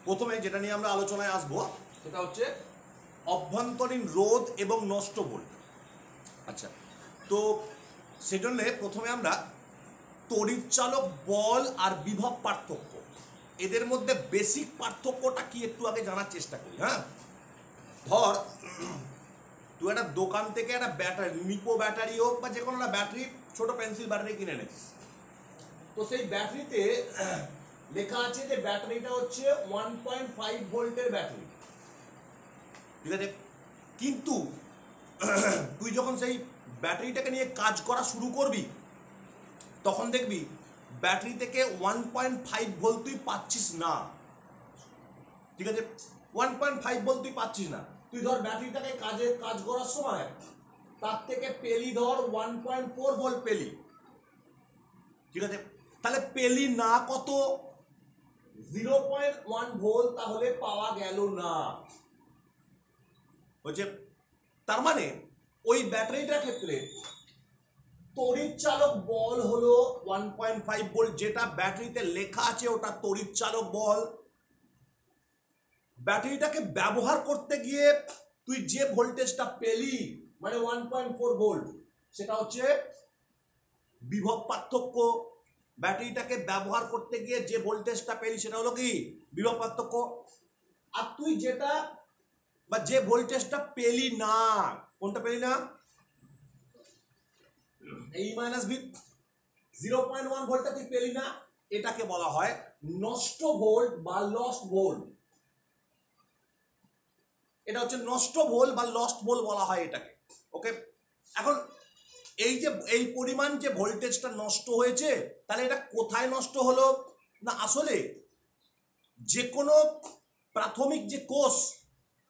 প্রথমে যেটা নিয়ে আমরা আলোচনায় আসবো সেটা হচ্ছে অভ্যন্তরীণ রোধ এবং নষ্ট ভোল্ট। আচ্ছা, তো সেজন্য প্রথমে আমরা তড়িৎচালক বল আর বিভব পার্থক্য, এদের মধ্যে বেসিক পার্থক্যটা কি একটু আগে জানার চেষ্টা করি। হ্যাঁ, ধর তুই একটা দোকান থেকে একটা ব্যাটারি, নিপো ব্যাটারি হোক বা যে কোনো একটা ব্যাটারি, ছোট পেন্সিল ব্যাটারি কিনে এনেছিস। তো সেই ব্যাটারিতে লেখা আছে যে ব্যাটারিটা হচ্ছে 1.5 ভোল্টের ব্যাটারি, ঠিক আছে। কিন্তু তুই যখন সেই ব্যাটারিটাকে নিয়ে কাজ করা শুরু করবি তখন দেখবি ব্যাটারি থেকে 1.5 ভোল্ট তুই পাচ্ছিস না, ঠিক আছে। 1.5 ভোল্ট তুই পাচ্ছিস না। তুই ধর ব্যাটারিটাকে কাজ করার সময় তার থেকে পেলি ধর 1.4 ভোল্ট পেলি, ঠিক আছে। তাহলে পেলি না কত? 0.1 ভোল্ট, তাহলে পাওয়া গেল না। হচ্ছে তার মানে ওই ব্যাটারিটার ক্ষেত্রে তড়িৎচালক বল হলো 1.5 ভোল্ট, যেটা ব্যাটারিতে লেখা আছে ওটা তড়িৎচালক বল। ব্যাটারিটাকে ব্যবহার করতে গিয়ে তুই যে ভোল্টেজটা পেলি মানে 1.4 ভোল্ট, সেটা হচ্ছে বিভব পার্থক্য। ব্যাটারিটাকে ব্যবহার করতে গিয়ে যে ভোল্টেজটা পেলি সেটা হলো কি? বিভব পার্থক্য। আর তুই যেটা বা যে ভোল্টেজটা পেলি না, কোনটা পেলি না? এই মাইনাস ভি, 0.1 ভোল্টটা তুই পেলি না, এটাকে বলা হয় নষ্ট ভোল্ট বা লস্ট ভোল্ট। এটা হচ্ছে নষ্ট ভোল্ট বা লস্ট ভোল্ট বলা হয় এটাকে, ওকে। এখন এই যে এই পরিমাণ যে ভোল্টেজটা নষ্ট হয়েছে, তাহলে এটা কোথায় নষ্ট হলো না? আসলে যে কোনো প্রাথমিক যে কোষ,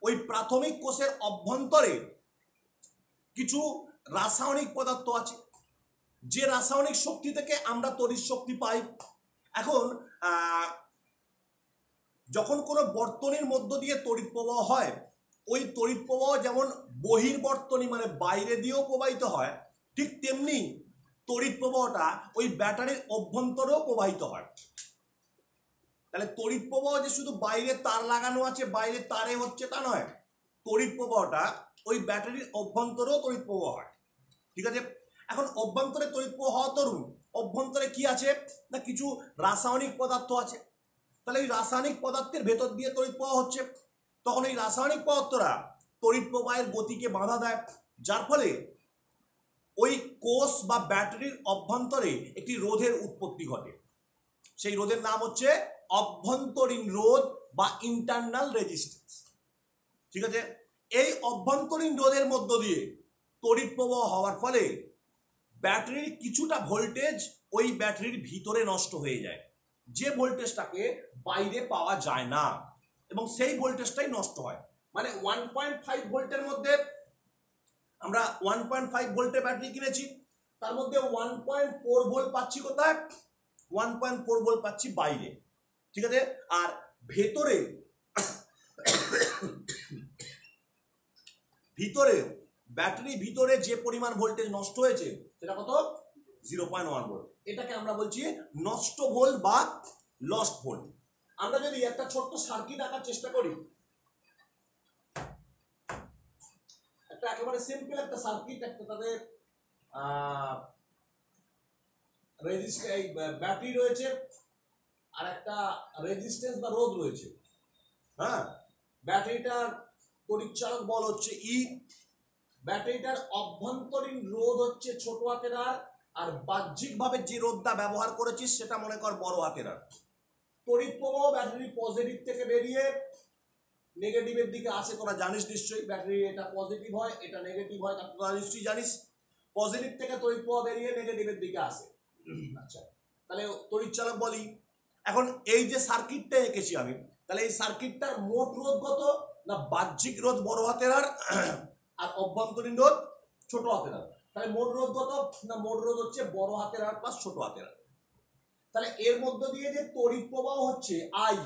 ওই প্রাথমিক কোষের অভ্যন্তরে কিছু রাসায়নিক পদার্থ আছে, যে রাসায়নিক শক্তি থেকে আমরা তড়িৎ শক্তি পাই। এখন যখন কোনো বর্তনীর মধ্য দিয়ে তড়িৎ প্রবাহ হয়, ওই তড়িৎ প্রবাহ যেমন বহির্বর্তনী মানে বাইরে দিয়েও প্রবাহিত হয়, ঠিক তেমনি তড়িৎ প্রবাহটা ওই ব্যাটারির অভ্যন্তরেও প্রবাহিত হয়। তাহলে তড়িৎ প্রবাহ যে শুধু বাইরে তার লাগানো আছে, বাইরে তারে হচ্ছে তা নয়, তড়িৎ প্রবাহটা ওই ব্যাটারির অভ্যন্তরেও তড়িৎ প্রবাহ হয়, ঠিক আছে। এখন অভ্যন্তরে তড়িৎ প্রবাহ হওয়া তরুণ, অভ্যন্তরে কি আছে না কিছু রাসায়নিক পদার্থ আছে। তাহলে এই রাসায়নিক পদার্থের ভেতর দিয়ে তড়িৎ প্রবাহ হচ্ছে, তখন এই রাসায়নিক পদার্থরা তড়িৎ প্রবাহের গতিকে বাধা দেয়, যার ফলে ওই কোষ বা ব্যাটারির অভ্যন্তরে একটি রোধের উৎপত্তি ঘটে। সেই রোধের নাম হচ্ছে অভ্যন্তরীণ রোধ বা ইন্টারনাল রেজিস্ট্যান্স, ঠিক আছে। এই অভ্যন্তরীণ রোধের মধ্য দিয়ে তড়িৎ প্রবাহ হওয়ার ফলে ব্যাটারির কিছুটা ভোল্টেজ ওই ব্যাটারির ভিতরে নষ্ট হয়ে যায়, যে ভোল্টেজটাকে বাইরে পাওয়া যায় না, এবং সেই ভোল্টেজটাই নষ্ট হয়। মানে 1.5 ভোল্টের মধ্যে আমরা 1.5 ভোল্টের ব্যাটারি কিনেছি, তার মধ্যে 1.4 ভোল্ট পাচ্ছি কোথায়? 1.4 ভোল্ট পাচ্ছি বাইরে, ঠিক আছে। আর ভেতরে ব্যাটারি ভিতরে যে পরিমাণ ভোল্টেজ নষ্ট হয়েছে সেটা কত? 0.1 ভোল্ট। এটাকে আমরা বলছি নষ্ট ভোল্ট বা লস্ট ভোল্ট। আমরা যদি একটা ছোট্ট সার্কিট আঁকার চেষ্টা করি, একটা একেবারে সিম্পল একটা সার্কিট, একটা তাদের ব্যাটারি রয়েছে আর একটা রেজিস্ট্যান্স বা রোধ রয়েছে। হ্যাঁ, ব্যাটারিটার তড়িৎচালক বল হচ্ছে ই, ব্যাটারিটার অভ্যন্তরীণ রোধ হচ্ছে ছোট হাতের আর, আর বাহ্যিকভাবে যে রোধটা ব্যবহার করেছিস সেটা মনে কর বড় হাতের আর। তড়িৎ প্রবাহ ব্যাটারি পজিটিভ থেকে বেরিয়ে নেগেটিভের দিকে আসে, তোরা জানিস নিশ্চয়ই। ব্যাটারি এটা পজিটিভ হয়, এটা নেগেটিভ হয়, তোরা নিশ্চয়ই জানিস। পজিটিভ থেকে তড়িৎ প্রবাহ বেরিয়ে নেগেটিভের দিকে আসে। আচ্ছা, তাহলে তড়িৎচালক বলি। এখন এই যে সার্কিটটা এঁকেছি আমি, তাহলে এই সার্কিটটার মোট রোধ কত না? বাহ্যিক রোধ বড় হাতের আর, আর অভ্যন্তরীণ রোধ ছোট হাতের আর। তাহলে মোট রোধ কত না? মোট রোধ হচ্ছে বড় হাতের আর প্লাস ছোট হাতের আর। তাহলে এর মধ্য দিয়ে যে তড়িৎ প্রবাহ হচ্ছে আই,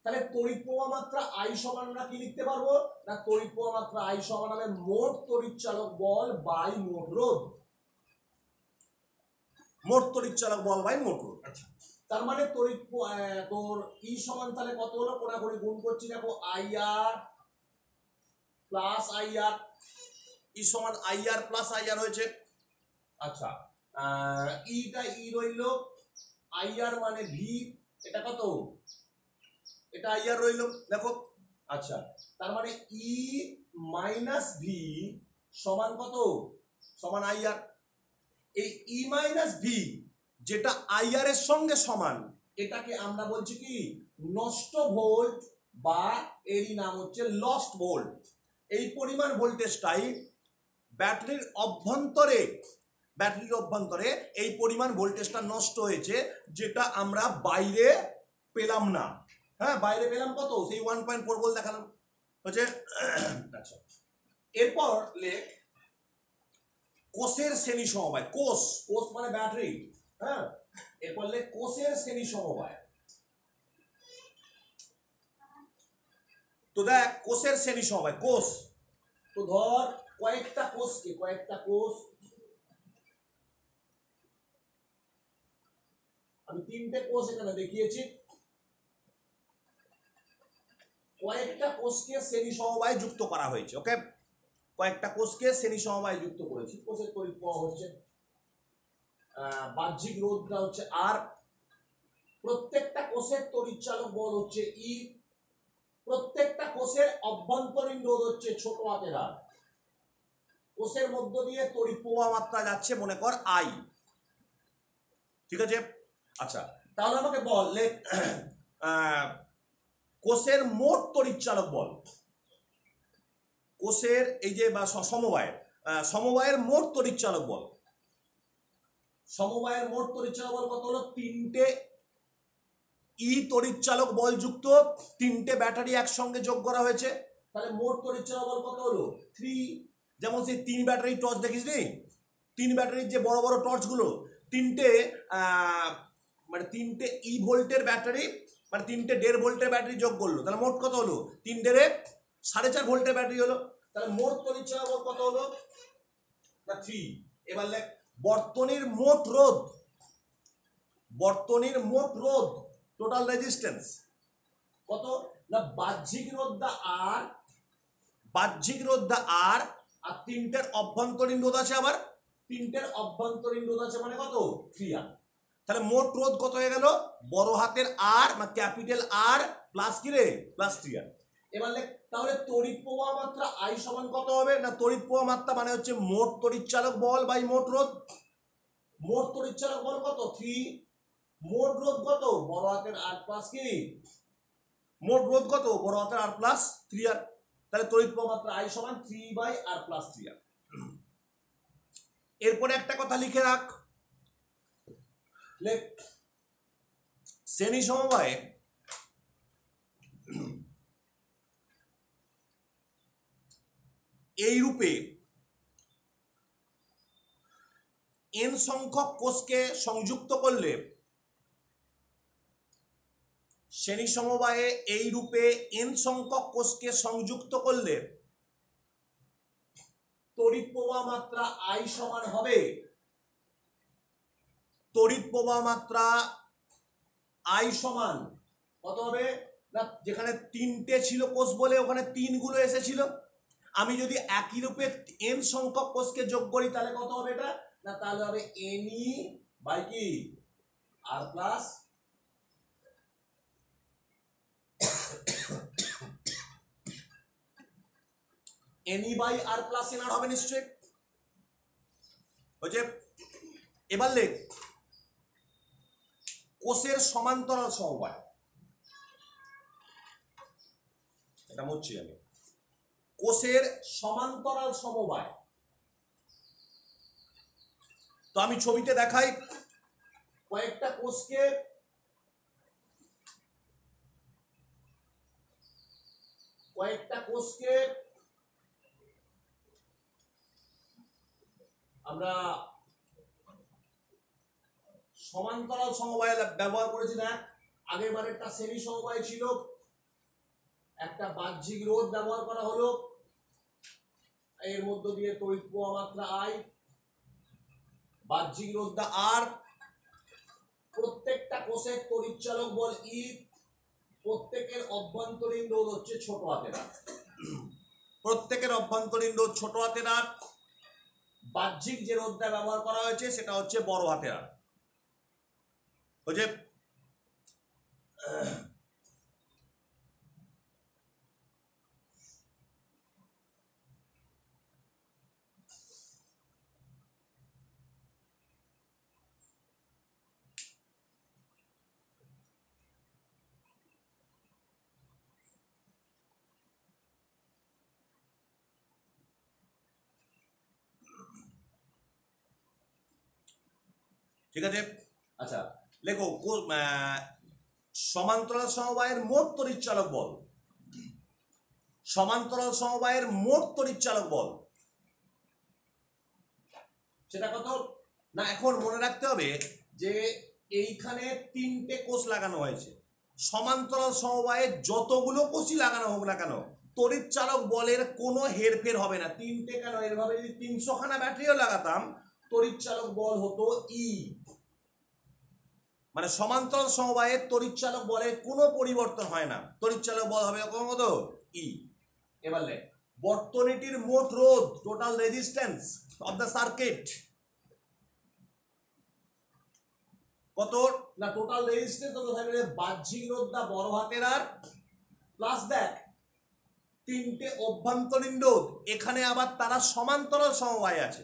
তাহলে তড়িৎ প্রবাহ মাত্রা আই সমান আমরা কি লিখতে পারবো না? তড়িৎ প্রবাহ মাত্রা আই সমান হবে মোট তড়িৎচালক বল বাই মোট রোধ। মোট তড়িৎচালক বল বাই মোট রোধ। আচ্ছা, তার মানে তড়িৎ তোর ই সমান তাহলে কত হলো, কোনাকুনি গুণ করছি দেখো আইআর প্লাস আইআর, ই সমান আইআর প্লাস আইআর হয়েছে। আচ্ছা ইটা ই রইল, আইআর মানে ভি, এটা কত, এটা আইআর রইল দেখো। আচ্ছা তার মানে ই মাইনাস ভি সমান কত, সমান আইআর। এই ই মাইনাস ভি যেটা আইআর এর সঙ্গে সমান, এটাকে আমরা বলছি কি নষ্ট ভোল্ট, বা এরই নাম হচ্ছে লস্ট ভোল্ট। এই পরিমাণ ভোল্টেজটাই ব্যাটারির অভ্যন্তরে এই পরিমাণ ভোল্টেজটা নষ্ট হয়েছে, যেটা আমরা বাইরে পেলাম না। হ্যাঁ বাইরে পেলাম কত, সেই 1.4 ভোল্ট দেখালাম হচ্ছে। আচ্ছা এরপর লেখ কোষের শ্রেণী সমবায়। কোষ মানে ব্যাটারি। হ্যাঁ এরপর লেখ কোষের শ্রেণী সমবায়। তো দেখ কোষের শ্রেণী সমবায়, কোষ তো ধর কয়েকটা কোষ, আমি 3টে কোষ এখানে দেখিয়েছি, কয়েকটা কোষকে শ্রেণী সমবায় যুক্ত করা হয়েছে। ওকে, কয়েকটা কোষকে শ্রেণী সমবায় যুক্ত করেছি। কোষের তড়িৎ প্রবাহ হচ্ছে, বাহ্যিক রোধটা হচ্ছে আর, প্রত্যেকটা কোষের তড়িৎ চালক বল হচ্ছে ই, প্রত্যেকটা কোষের অভ্যন্তরীণ রোধ হচ্ছে ছোট হাতের আর, কোষের মধ্য দিয়ে তড়িৎ প্রবাহ মাত্রা যাচ্ছে মনে কর আই। ঠিক আছে। আচ্ছা তাহলে আমাকে বল লেখ কোষের মোট তড়িৎ চালক বল, কোষের এই যে বা সমবায়ের মোট তড়িৎ চালক বল। সমবায়ের মোট তড়িৎ চালক বল কত হলো, 3টে ই তড়িৎ চালক বল যুক্ত 3টে ব্যাটারি একসঙ্গে যোগ করা হয়েছে, তাহলে মোট তড়িৎ চালক বল কত হলো 3। যেমন সেই 3 ব্যাটারি টর্চ দেখিস নি, 3 ব্যাটারির যে বড় বড় টর্চ গুলো, 3টে মানে 3টে ই ভোল্টের ব্যাটারি, মানে 3টে 1.5 ভোল্টের ব্যাটারি যোগ করলো, তাহলে মোট কত হলো 3 * 4.5 ভোল্টের ব্যাটারি হলো, তাহলে মোট তড়িৎ চালক বল কত হলো না 3। এবার লেখ বর্তনীর মোট রোধ, টোটাল রেজিস্ট্যান্স কত না, বাহ্যিক রোধটা আর, আর 3টের অভ্যন্তরীণ রোধ আছে, আবার 3টের অভ্যন্তরীণ রোধ আছে মানে কত 3R। তাহলে মোট রোধ কত হয়ে গেল, বড় হাতের আর বা ক্যাপিটাল আর প্লাস কি রে প্লাস 3R। এবার লেখ তাহলে তড়িৎ প্রবাহ মাত্রা আই সমান কত হবে না, তড়িৎ প্রবাহ মাত্রা মানে হচ্ছে মোট তড়িৎ চালক বল বাই মোট রোধ। মোট তড়িৎ চালক বল কত 3, মোট রোধ কত বড় হাতের আর প্লাস কি, মোট রোধ কত বড় হাতের আর প্লাস 3R। তাহলে তড়িৎ প্রবাহ মাত্রা আই সমান 3/r প্লাস 3R। এরপরে একটা কথা লিখে রাখ, লেখ শ্রেণী সমবায়ে এই রূপে n সংখ্যক কোষকে সংযুক্ত করলে, শ্রেণী সমবায়ে এই রূপে n সংখ্যক কোষকে সংযুক্ত করলে তড়িৎ প্রবাহ মাত্রা I সমান হবে, তড়িৎ প্রবাহ মাত্রা I সমান কত হবে না, যেখানে 3টে ছিল কোষ বলে ওখানে 3 গুলো এসেছিল, আমি যদি একই রূপে n সংখ্যক কোষকে যোগ করি তাহলে কত হবে এটা না, তাহলে হবে ne বাই কি r plus ne by r plus nr হবে নিশ্চয় হচ্ছে। এবার লেখ কোষের সমান্তরাল সমবায়, এটা মুছছি আমি, কোষের সমান্তরাল সমবায়। তো আমি ছবিতে দেখাই কয়েকটা কোষকে আমরা সমান্তরাল সমবায় ব্যবহার করেছি না। আগের বার একটা শ্রেণী সমবায় ছিল, একটা বাহ্যিক রোধ ব্যবহার করা হলো, এর মধ্য দিয়ে তড়িৎ প্রবাহ মাত্রা I, বাহ্যিক রোধটা R, প্রত্যেকটা কোষের তড়িৎচালক বল ই, প্রত্যেকের অভ্যন্তরীণ রোধ হচ্ছে ছোট হাতের আর, প্রত্যেকের অভ্যন্তরীণ রোধ ছোট হাতের আর, বাহ্যিক যে রোধটা ব্যবহার করা হয়েছে সেটা হচ্ছে বড় হাতের আর। বুঝে? ঠিক আছে, আচ্ছা লেখো সমান্তরাল সমবায়ের মোট তড়িৎচালক বল, সমান্তরাল সমবায়ের মোট তড়িৎচালক বল সেটা কত না। এখন মনে রাখতে হবে যে এইখানে 3টে কোষ লাগানো হয়েছে, সমান্তরাল সমবায়ে যতগুলো কোষই লাগানো হোক না কেন তড়িৎচালক বলের কোনো হেরফের হবে না। 3টে কেন, এরভাবে যদি 300খানা ব্যাটারিও লাগাতাম তড়িৎচালক বল হতো ই, মানে সমান্তরাল সমবায়ের তড়িৎচালক বলের কোনো পরিবর্তন হয় না, তড়িৎচালক বল হবে কত ই। এবার লেখ বর্তনীটির মোট রোধ, total resistance of the circuit কত না, টোটাল রেজিস্ট্যান্স কত থাকবে, বাহ্যিক রোধটা বড় হাতের আর প্লাস দেখ 3টে অভ্যন্তরীণ রোধ, এখানে আবার তারা সমান্তরাল সমবায় আছে,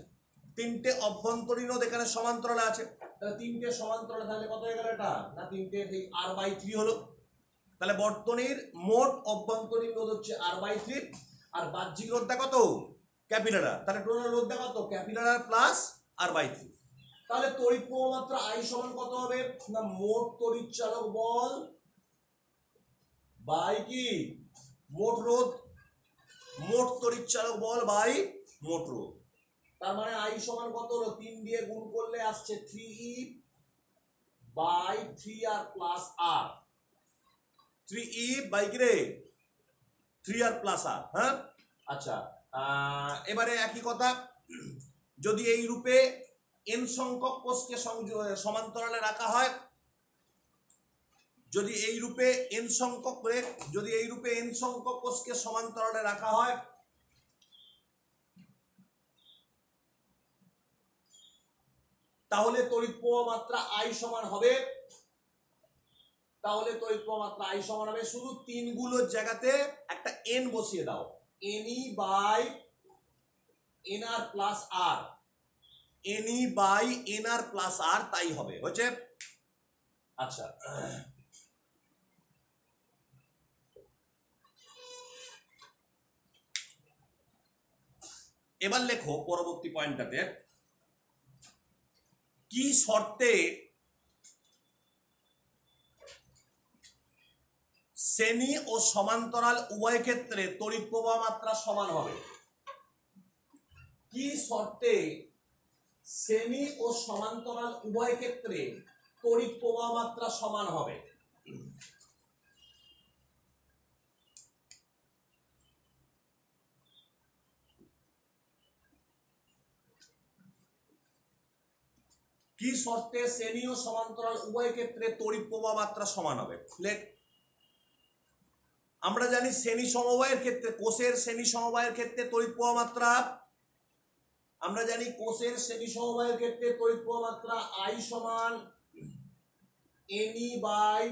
3টে অভ্যন্তরীণ রোধ এখানে সমান্তরালে আছে, তাহলে 3টে সমান্তরালে থাকলে কত হয়ে গেল এটা না 3টে r/3 হলো। তাহলে বর্তনীর মোট অভ্যন্তরীণ রোধ হচ্ছে r/3 আর বাহ্যিক রোধটা কত ক্যাপিলার আর, তাহলে টোটাল রোধটা কত ক্যাপিলার আর প্লাস r/3। তাহলে তড়িৎ প্রবাহ মাত্রা I সমান কত হবে না মোট তড়িৎচালক বল বাই কি মোট রোধ, মোট তড়িৎচালক বল বাই মোট রোধ। তার মানে I সমান কত হলো 3 দিয়ে গুণ করলে আসছে 3E by 3R plus R, 3E by কি রে 3R প্লাস R। হ্যাঁ আচ্ছা, এবারে একই কথা, যদি এই রূপে n সংখ্যক কোষকে সমান্তরালে রাখা হয়, যদি এই রূপে n সংখ্যক কোষকে সমান্তরালে রাখা হয় তাহলে তড়িৎ প্রবাহ মাত্রা I সমান হবে, তাহলে তড়িৎ প্রবাহ মাত্রা I সমান হবে, শুধু 3 গুলোর জায়গাতে একটা n বসিয়ে দাও, NE by NR plus R, NE by NR plus R তাই হবে, হচ্ছে। আচ্ছা এবার লেখো পরবর্তী পয়েন্টটাতে, কি শর্তে শ্রেণী ও সমান্তরাল উভয় ক্ষেত্রে তড়িৎ প্রবাহ মাত্রা সমান হবে, কি শর্তে শ্রেণী ও সমান্তরাল উভয় ক্ষেত্রে তড়িৎ প্রবাহ মাত্রা সমান হবে। কি শর্তে শ্রেণী ও সমান্তরাল উভয় ক্ষেত্রে তড়িৎ প্রবাহ মাত্রা সমান হবে। আমরা জানি শ্রেণী সমবায়ের ক্ষেত্রে, কোষের শ্রেণী সমবায়ের ক্ষেত্রে তড়িৎ প্রবাহ মাত্রা, আমরা জানি কোষের শ্রেণী সমবায়ের ক্ষেত্রে তড়িৎ প্রবাহ মাত্রা I সমান NE by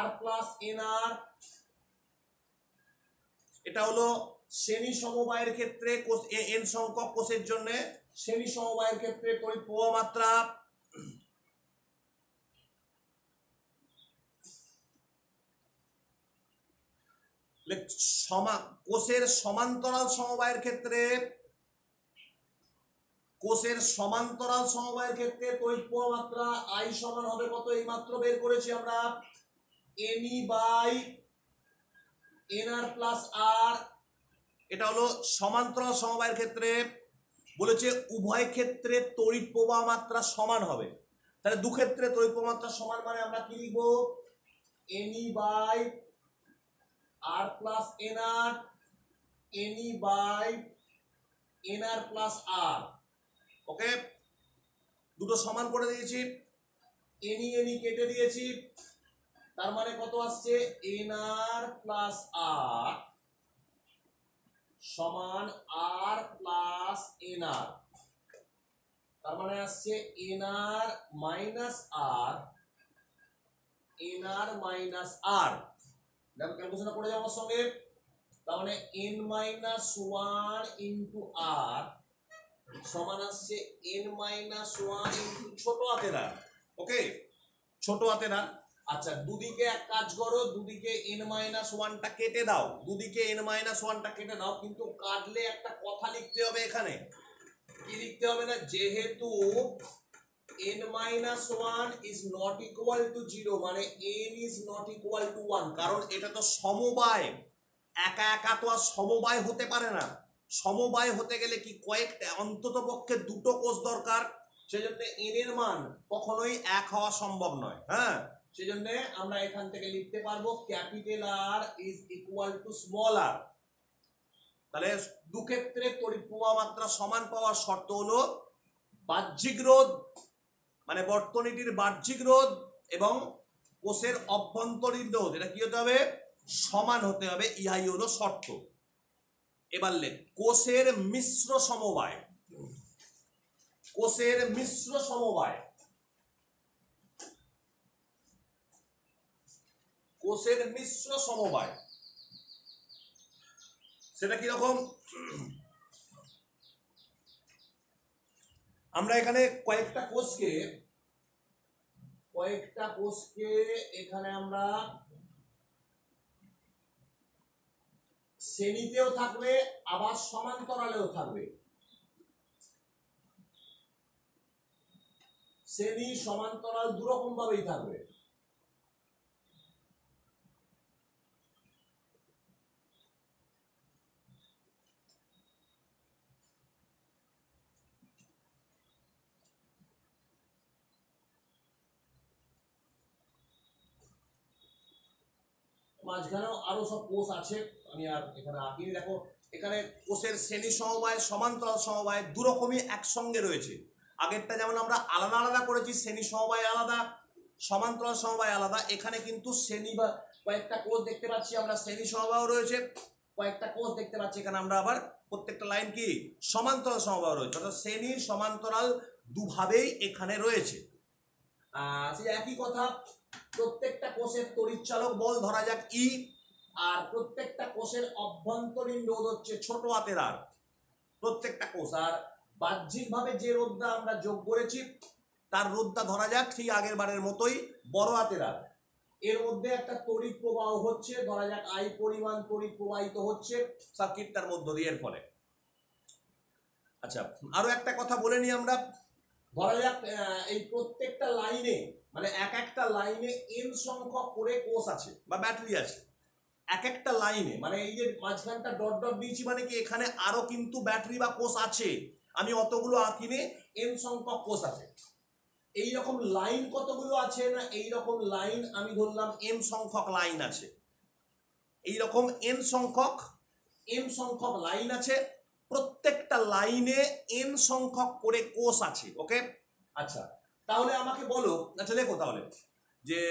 R plus NR। এটা হলো শ্রেণী সমবায়ের ক্ষেত্রে n সংখ্যক কোষের জন্য শ্রেণী সমবায়ের ক্ষেত্রে তড়িৎ প্রবাহ মাত্রা। কোষের সমান্তরাল সমবায়ের ক্ষেত্রে, কোষের সমান্তরাল সমবায়ের ক্ষেত্রে তড়িৎ প্রবাহ মাত্রা I সমান হবে কত, এই মাত্র বের করেছি আমরা, NE by NR plus R। এটা হলো সমান্তরাল সমবায়ের ক্ষেত্রে, বলেছে উভয় ক্ষেত্রে তড়িৎ প্রবাহ মাত্রা সমান হবে, তাহলে দু ক্ষেত্রে তড়িৎ প্রবাহ মাত্রা সমান মানে আমরা কি লিখবো NE by R plus NR, NE by NR plus R। Okay, দুটো সমান করে দিয়েছি। এনি এনি কেটে দিয়েছি, তার মানে কত আসছে এনআর প্লাস আর সমান আর প্লাস এনআর, তার মানে আসছে এনআর মাইনাস আর, এনআর মাইনাস আর। দেখো ক্যালকুলেশন করে যাও আমার সঙ্গে, তার মানে n মাইনাস ওয়ান ইন্টু আর সমান আসছে n মাইনাস ওয়ান ইন্টু ছোট হাতের আর। ওকে, ছোট হাতের আর। আচ্ছা, দুদিকে এক কাজ করো, দুদিকে n মাইনাস ওয়ানটা কেটে দাও, দুদিকে n মাইনাস ওয়ানটা কেটে দাও, কিন্তু কাটলে একটা কথা লিখতে হবে এখানে। কি লিখতে হবে না, যেহেতু n minus one is not equal to zero, মানে n is not equal to one, কারণ এটা তো সমবায়, একা একা তো আর সমবায় হতে পারে না। সমবায় হতে গেলে কি কয়েকটা অন্তত পক্ষে দুটো কোষ দরকার, সেজন্য n এর মান কখনোই এক হওয়া সম্ভব নয়। হ্যাঁ, সেজন্য আমরা এখান থেকে লিখতে পারবো capital R is equal to small R. তাহলে দু ক্ষেত্রে তড়িৎ প্রবাহ মাত্রা সমান পাওয়ার শর্ত হলো বাহ্যিক রোধ মানে বর্তনীটির বাহ্যিক রোধ এবং কোষের অভ্যন্তরীণ রোধ, এটা কি হতে হবে, সমান হতে হবে, ইহাই হলো শর্ত। এবার লেখ কোষের মিশ্র সমবায়, কোষের মিশ্র সমবায়, কোষের মিশ্র সমবায় সেটা কিরকম, আমরা এখানে কয়েকটা কোষকে এখানে আমরা শ্রেণীতেও থাকবে আবার সমান্তরালেও থাকবে, শ্রেণী সমান্তরাল দুরকম ভাবেই থাকবে। মাঝখানেও আরো সব কোষ আছে, আমি আর এখানে আঁকিনি। দেখো এখানে কোষের শ্রেণী সমবায় সমান্তরাল সমবায় দুরকমই একসঙ্গে রয়েছে। আগেরটা যেমন আমরা আলাদা আলাদা করেছি, শ্রেণী সমবায় আলাদা সমান্তরাল সমবায় আলাদা, এখানে কিন্তু শ্রেণী বা কয়েকটা কোষ দেখতে পাচ্ছি আমরা, শ্রেণী সমবায় রয়েছে, কয়েকটা কোষ দেখতে পাচ্ছি এখানে আমরা, আবার প্রত্যেকটা লাইন কি সমান্তরাল সমবায় রয়েছে, অর্থাৎ শ্রেণী সমান্তরাল দুভাবেই এখানে রয়েছে। সেই একই কথা, প্রত্যেকটা কোষের তড়িৎচালক বল ধরা যাক ই, আর প্রত্যেকটা কোষের অভ্যন্তরীণ রোধ হচ্ছে ছোট হাতের আর, প্রত্যেকটা কোষ। আর বাহ্যিকভাবে যে রোধটা আমরা যোগ করেছি তার রোধটা ধরা যাক ঠিক আগের বারের মতোই বড় হাতের আর। এর মধ্যে একটা তড়িৎ প্রবাহ হচ্ছে, ধরা যাক আই পরিমাণ তড়িৎ প্রবাহিত হচ্ছে সার্কিটটার মধ্য দিয়ে, এর ফলে। আচ্ছা, আরো একটা কথা বলে নিই আমরা, ধরা যাক এই প্রত্যেকটা লাইনে মানে এক একটা লাইনে n সংখ্যক করে কোষ আছে বা ব্যাটারি আছে, এক একটা লাইনে, মানে এই যে মাঝখানটা ডট ডট দিয়েছি মানে কি এখানে আরো কিন্তু ব্যাটারি বা কোষ আছে, আমি অতগুলো আঁকিনে n সংখ্যক কোষ আছে। এই রকম লাইন কতগুলো আছে না, এই রকম লাইন আমি ধরলাম m সংখ্যক লাইন আছে, এই রকম n সংখ্যক লাইন আছে, প্রত্যেকটা লাইনে n সংখ্যক করে কোষ আছে। ওকে, আচ্ছা তাহলে আমাকে বলো, আচ্ছা লেখো তাহলে যে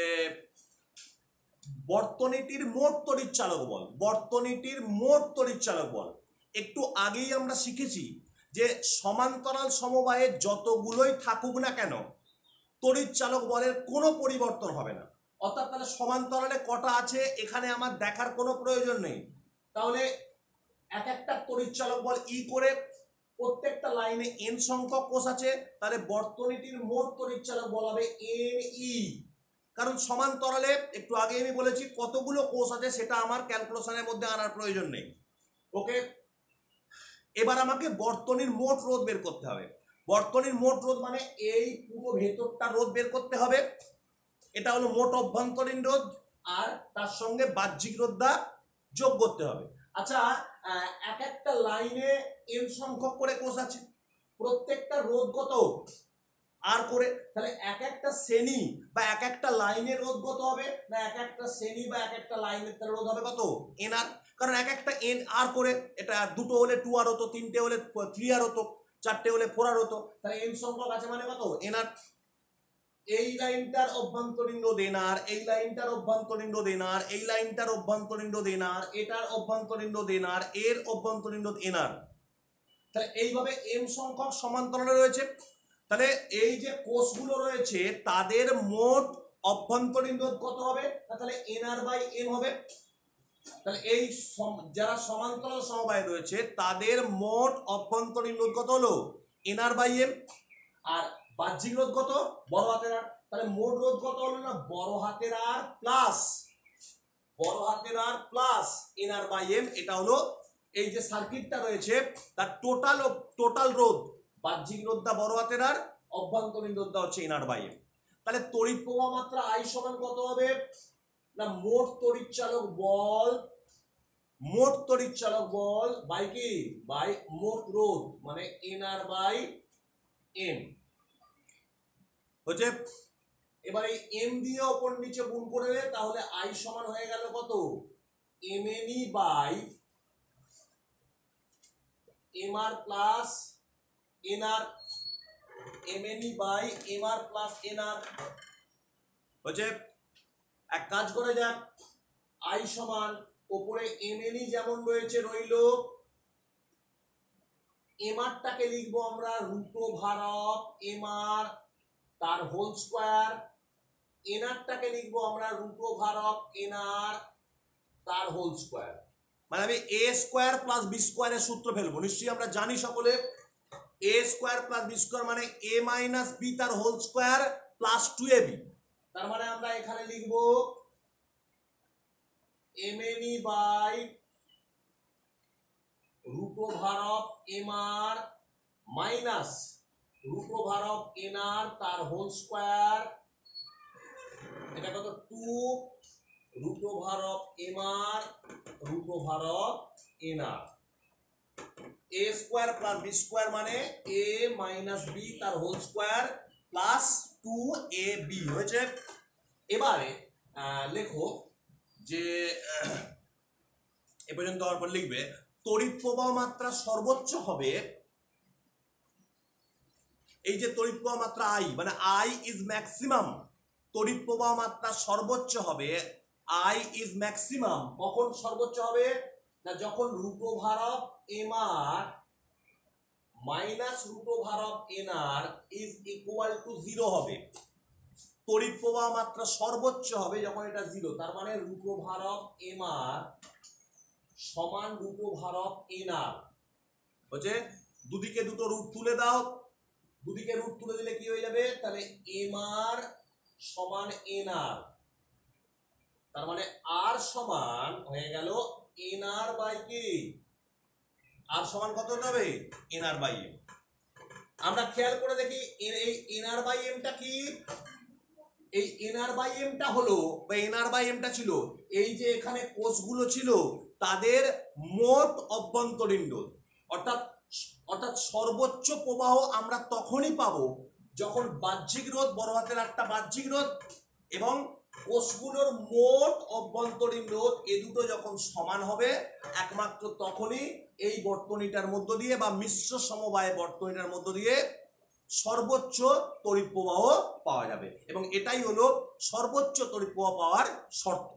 বর্তনীটির মোট তড়িৎচালক বল, বর্তনীটির মোট তড়িৎচালক বল। একটু আগেই আমরা শিখেছি যে সমান্তরাল সমবায়ে যতগুলোই থাকুক না কেন তড়িৎচালক বলের কোনো পরিবর্তন হবে না, অর্থাৎ তাহলে সমান্তরালে কটা আছে এখানে আমার দেখার কোনো প্রয়োজন নেই। তাহলে এক একটা তড়িৎচালক বল ই করে, প্রত্যেকটা লাইনে n সংখ্যক কোষ আছে, তাহলে বর্তনীটির মোট তড়িৎচালক বল হবে n ই, কারণ সমান্তরালে একটু আগে আমি বলেছি কতগুলো কোষ আছে সেটা আমার ক্যালকুলেশনের মধ্যে আনার প্রয়োজন নেই। ওকে, এবার আমাকে বর্তনীর মোট রোধ বের করতে হবে। বর্তনীর মোট রোধ মানে এই পুরো ভেতরটা রোধ বের করতে হবে, এটা হলো মোট অভ্যন্তরীণ রোধ, আর তার সঙ্গে বাহ্যিক রোধটা যোগ করতে হবে। আচ্ছা, এক একটা লাইনে n সংখ্যক করে কোষ আছে, প্রত্যেকটা রোধ কত আর করে, তাহলে এক একটা শ্রেণী বা এক একটা লাইনের রোধ কত হবে না, এক একটা শ্রেণী বা এক একটা লাইনের রোধ হবে কত n আর, কারণ এক একটা n আর করে, এটা দুটো হলে 2 আর হতো, তিনটে হলে 3 আর হতো, চারটে হলে 4 আর হতো, তাহলে n সংখ্যক আছে মানে কত n আর। এই লাইনটার অভ্যন্তরীণ রোধ এনআর, এই লাইনটার অভ্যন্তরীণ রোধ এনআর, এই লাইনটার অভ্যন্তরীণ রোধ এনআর, এটার অভ্যন্তরীণ রোধ এনআর, এর অভ্যন্তরীণ রোধ এনআর। তাহলে এইভাবে এম সংখ্যক সমান্তরালে রয়েছে। তাহলে এই যে কোষগুলো রয়েছে তাদের মোট অভ্যন্তরীণ রোধ কত হবে? তাহলে এনআর বাই এম হবে। তাহলে এই যারা সমান্তরাল সমবায় রয়েছে তাদের মোট অভ্যন্তরীণ রোধ কত হলো? NR by M. আর বাহ্যিক রোধ কত? বড় হাতের আর। তাহলে মোট রোধ কত হলো না? বড় হাতের আর প্লাস এনআর বাই এম। এটা হলো এই যে সার্কিটটা রয়েছে তার টোটাল রোধ। বাহ্যিক রোধটা বড় হাতের আর, অভ্যন্তরীণ রোধটা হচ্ছে এনআর বাই এম। তাহলে তড়িৎ প্রবাহ মাত্রা আই সমান কত হবে না? মোট তড়িৎচালক বল বাই কি? বাই মোট রোধ, মানে এনআর বাই এম হচ্ছে। এবার এই এম দিয়ে ওপর নিচে গুণ করে তাহলে আই সমান হয়ে গেল কত? MNE by MR plus NR. MNE by MR plus NR হচ্ছে। এক কাজ করে যাক, আই সমান উপরে এমএনই যেমন রয়েছে রইল, এমআরটাকে লিখবো আমরা √ভার এমআর তার হোল স্কয়ার, এনআরটাকে লিখবো আমরা √ভার এনআর তার হোল স্কয়ার। মানে আমি এ স্কয়ার প্লাস বি স্কয়ারের সূত্র ফেলবো। নিশ্চয়ই আমরা জানি সকলে a square plus b square মানে এ মাইনাস বি তার হোল স্কয়ার প্লাস 2ab। তার মানে আমরা এখানে লিখবো এমএনই বাই √ভার এমআর মাইনাস √ভার এনআর তার হোল স্কয়ার। এটা কত? 2 √ভার এমআর √ভার NR. A square plus b square মানে এ মাইনাস বি তার হোল স্কয়ার প্লাস 2ab হয়েছে। এবারে লেখো যে এ পর্যন্ত হওয়ার পর লিখবে তড়িৎ প্রবাহ মাত্রা সর্বোচ্চ হবে। এই যে তড়িৎ প্রবাহ মাত্রা আই মানে আই ইজ ম্যাক্সিমাম, তড়িৎ প্রবাহ মাত্রা সর্বোচ্চ হবে, আই ইজ ম্যাক্সিমাম। কখন সর্বোচ্চ হবে না? যখন √ভার এমআর মাইনাস √ভার এনআর ইজ ইকুয়াল টু 0 হবে। তড়িৎ প্রবাহ মাত্রা সর্বোচ্চ হবে যখন এটা 0। তার মানে √ভার এমআর সমান √ভার এনআর হচ্ছে। দুদিকে দুটো রুট তুলে দাও, দুদিকে রুট তুলে দিলে কি হয়ে যাবে? তাহলে এমআর সমান এনআর। তার মানে আর সমান হয়ে গেল এনআর বাই কি? আর সমান কত হবে? NR by M. আমরা খেয়াল করে দেখি এই এনআর বাই এমটা কি? এই এনআর বাই এমটা হলো বা এনআর বাই এমটা ছিল এই যে এখানে কোষগুলো ছিল তাদের মোট অভ্যন্তরীণ রোধ। অর্থাৎ সর্বোচ্চ প্রবাহ আমরা তখনই পাবো যখন বাহ্যিক রোধ, বড় হাতের একটা বাহ্যিক রোধ এবং কোষগুলোর মোট অভ্যন্তরীণ রোধ এ দুটো যখন সমান হবে, একমাত্র তখনই এই বর্তনীটার মধ্য দিয়ে বা মিশ্র সমবায় বর্তনীটার মধ্য দিয়ে সর্বোচ্চ তড়িৎ প্রবাহ পাওয়া যাবে। এবং এটাই হলো সর্বোচ্চ তড়িৎ প্রবাহ পাওয়ার শর্ত।